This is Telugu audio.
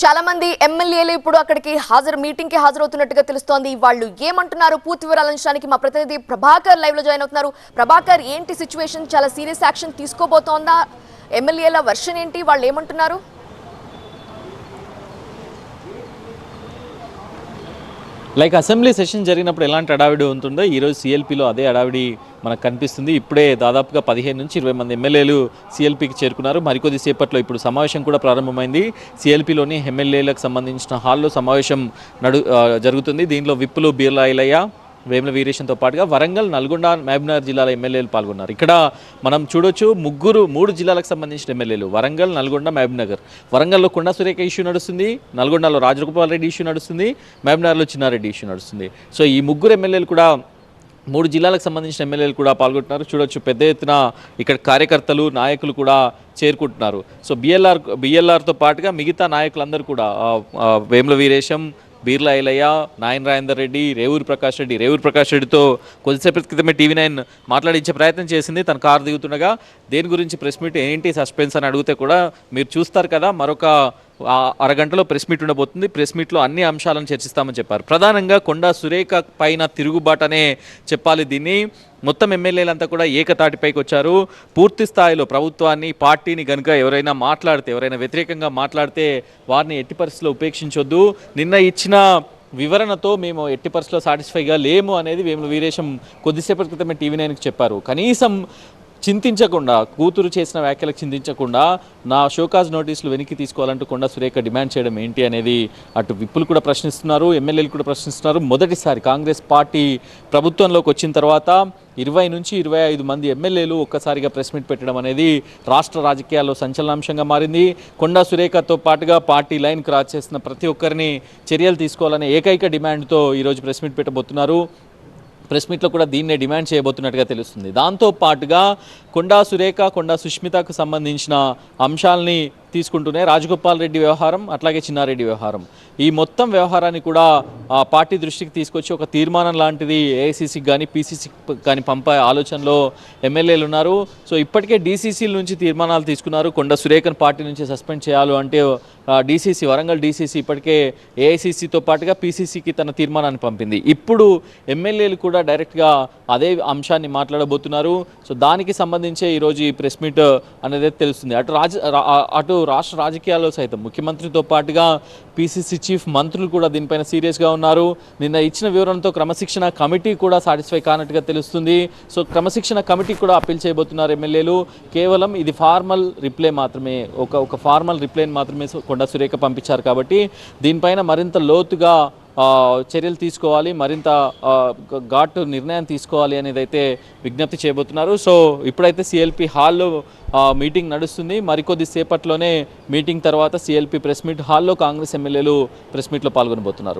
చాలా మంది ఎమ్మెల్యేలు ఇప్పుడు అక్కడికి మీటింగ్ కి హాజరవుతున్నట్టుగా తెలుస్తోంది. వాళ్ళు ఏమంటున్నారు పూర్తి వివరాలు అందించడానికి మా ప్రతినిధి ప్రభాకర్ లైవ్ లో జాయిన్ అవుతున్నారు. ప్రభాకర్, ఏంటి సిచ్యువేషన్? చాలా సీరియస్ యాక్షన్ తీసుకోబోతోందా? ఎమ్మెల్యేల వర్షన్ ఏంటి? వాళ్ళు ఏమంటున్నారు? లైక్ అసెంబ్లీ సెషన్ జరిగినప్పుడు ఎలాంటి హడావిడి ఉంటుందో ఈరోజు సిఎల్పిలో అదే హడావిడి మనకు కనిపిస్తుంది. ఇప్పుడే దాదాపుగా 15 నుంచి 20 మంది ఎమ్మెల్యేలు సిఎల్పికి చేరుకున్నారు. మరికొద్ది సేపట్లో ఇప్పుడు సమావేశం కూడా ప్రారంభమైంది. సిఎల్పిలోని ఎమ్మెల్యేలకు సంబంధించిన హాల్లో సమావేశం జరుగుతుంది. దీనిలో విప్పులు బీర్లా ఐలయ్య, వేముల వీరేశంతో పాటుగా వరంగల్, నల్గొండ, మహబూబ్నగర్ జిల్లాల ఎమ్మెల్యేలు పాల్గొన్నారు. ఇక్కడ మనం చూడొచ్చు 3 జిల్లాలకు సంబంధించిన ఎమ్మెల్యేలు వరంగల్, నల్గొండ, మహబూబ్నగర్. వరంగల్లో కొండా సురేఖ ఇష్యూ నడుస్తుంది, నల్గొండలో రాజగోపాల్ రెడ్డి ఇష్యూ నడుస్తుంది, మహబూబ్నగర్లో చిన్నారెడ్డి ఇష్యూ నడుస్తుంది. సో ఈ 3 ఎమ్మెల్యేలు కూడా 3 జిల్లాలకు సంబంధించిన ఎమ్మెల్యేలు కూడా పాల్గొంటున్నారు. చూడొచ్చు పెద్ద ఎత్తున ఇక్కడ కార్యకర్తలు, నాయకులు కూడా చేరుకుంటున్నారు. సో బిఎల్ఆర్తో పాటుగా మిగతా నాయకులందరూ కూడా వేముల వీరేశం, బీర్లా ఐలయ్య, నాయన రాజేందర్ రెడ్డి, రేవూరి ప్రకాష్ రెడ్డితో కొద్దిసేపటి క్రితమే టీవీ9 మాట్లాడించే ప్రయత్నం చేసింది. తన కారు దిగుతుండగా దేని గురించి ప్రెస్ మీట్, ఏంటి సస్పెన్స్ అని అడిగితే కూడా మీరు చూస్తారు కదా, మరొక అరగంటలో ప్రెస్ మీట్ ఉండబోతుంది. ప్రెస్ మీట్లో అన్ని అంశాలను చర్చిస్తామని చెప్పారు. ప్రధానంగా కొండా సురేఖ పైన తిరుగుబాటనే చెప్పాలి. దీన్ని మొత్తం ఎమ్మెల్యేలంతా కూడా ఏకతాటిపైకి వచ్చారు. పూర్తి స్థాయిలో ప్రభుత్వాన్ని, పార్టీని కనుక ఎవరైనా వ్యతిరేకంగా మాట్లాడితే వారిని ఎట్టి పరిస్థితుల్లో ఉపేక్షించొద్దు. నిన్న ఇచ్చిన వివరణతో మేము ఎట్టి పరిస్థితుల్లో సాటిస్ఫైగా లేము అనేది వేముల వీరేశం కొద్దిసేపటి క్రితమే టీవీ9కి చెప్పారు. కనీసం చింతించకుండా, కూతురు చేసిన వ్యాఖ్యలకు చింతించకుండా నా షోకాజ్ నోటీసులు వెనక్కి తీసుకోవాలంటూ కొండా సురేఖ డిమాండ్ చేయడం ఏంటి అనేది అటు విప్పులు కూడా ప్రశ్నిస్తున్నారు, ఎమ్మెల్యేలు కూడా ప్రశ్నిస్తున్నారు. మొదటిసారి కాంగ్రెస్ పార్టీ ప్రభుత్వంలోకి వచ్చిన తర్వాత 20 నుంచి 25 మంది ఎమ్మెల్యేలు ఒక్కసారిగా ప్రెస్ మీట్ పెట్టడం అనేది రాష్ట్ర రాజకీయాల్లో సంచలనాంశంగా మారింది. కొండా సురేఖతో పాటుగా పార్టీ లైన్ క్రాస్ చేసిన ప్రతి ఒక్కరిని చర్యలు తీసుకోవాలనే ఏకైక డిమాండ్తో ఈరోజు ప్రెస్ మీట్ పెట్టబోతున్నారు. ప్రెస్ మీట్లో కూడా దీన్నే డిమాండ్ చేయబోతున్నట్టుగా తెలుస్తుంది. దాంతో పాటుగా కొండా సురేఖ, కొండా సుష్మితకు సంబంధించిన అంశాలని తీసుకుంటూనే రాజగోపాల్ రెడ్డి వ్యవహారం, అట్లాగే చిన్నారెడ్డి వ్యవహారం, ఈ మొత్తం వ్యవహారాన్ని కూడా పార్టీ దృష్టికి తీసుకొచ్చి ఒక తీర్మానం లాంటిది ఏఐసీసీకి కానీ పీసీసీకి కానీ పంపే ఆలోచనలో ఎమ్మెల్యేలు ఉన్నారు. సో ఇప్పటికే డీసీసీల నుంచి తీర్మానాలు తీసుకున్నారు. కొండా సురేఖను పార్టీ నుంచి సస్పెండ్ చేయాలి అంటే డీసీసీ, వరంగల్ డీసీసీ ఇప్పటికే ఏఐసీసీతో పాటుగా పీసీసీకి తన తీర్మానాన్ని పంపింది. ఇప్పుడు ఎమ్మెల్యేలు కూడా డైరెక్ట్గా అదే అంశాన్ని మాట్లాడబోతున్నారు. సో దానికి సంబంధించే ఈరోజు ఈ ప్రెస్ మీట్ అనేది తెలుస్తుంది. అటు రాష్ట్ర రాజకీయాల్లో సైతం ముఖ్యమంత్రితో పాటుగా పీసీసీ చీఫ్ మంత్రులు కూడా దీనిపైన సీరియస్గా ఉన్నారు. నిన్న ఇచ్చిన వివరణతో క్రమశిక్షణ కమిటీ కూడా సాటిస్ఫై కానట్టుగా తెలుస్తుంది. సో క్రమశిక్షణ కమిటీ కూడా అప్పీల్ చేయబోతున్నారు ఎమ్మెల్యేలు. కేవలం ఇది ఫార్మల్ రిప్లై మాత్రమే, ఒక ఫార్మల్ రిప్లైని మాత్రమే కొండా సురేఖ పంపించారు. కాబట్టి దీనిపైన మరింత లోతుగా చర్యలు తీసుకోవాలి, మరింత ఘాటు నిర్ణయం తీసుకోవాలి అనేది అయితే విజ్ఞప్తి చేయబోతున్నారు. సో ఇప్పుడైతే సిఎల్పి హాల్లో మీటింగ్ నడుస్తుంది. మరికొద్ది సేపట్లోనే మీటింగ్ తర్వాత సిఎల్పి ప్రెస్ మీట్ హాల్లో కాంగ్రెస్ ఎమ్మెల్యేలు ప్రెస్ మీట్లో పాల్గొనబోతున్నారు.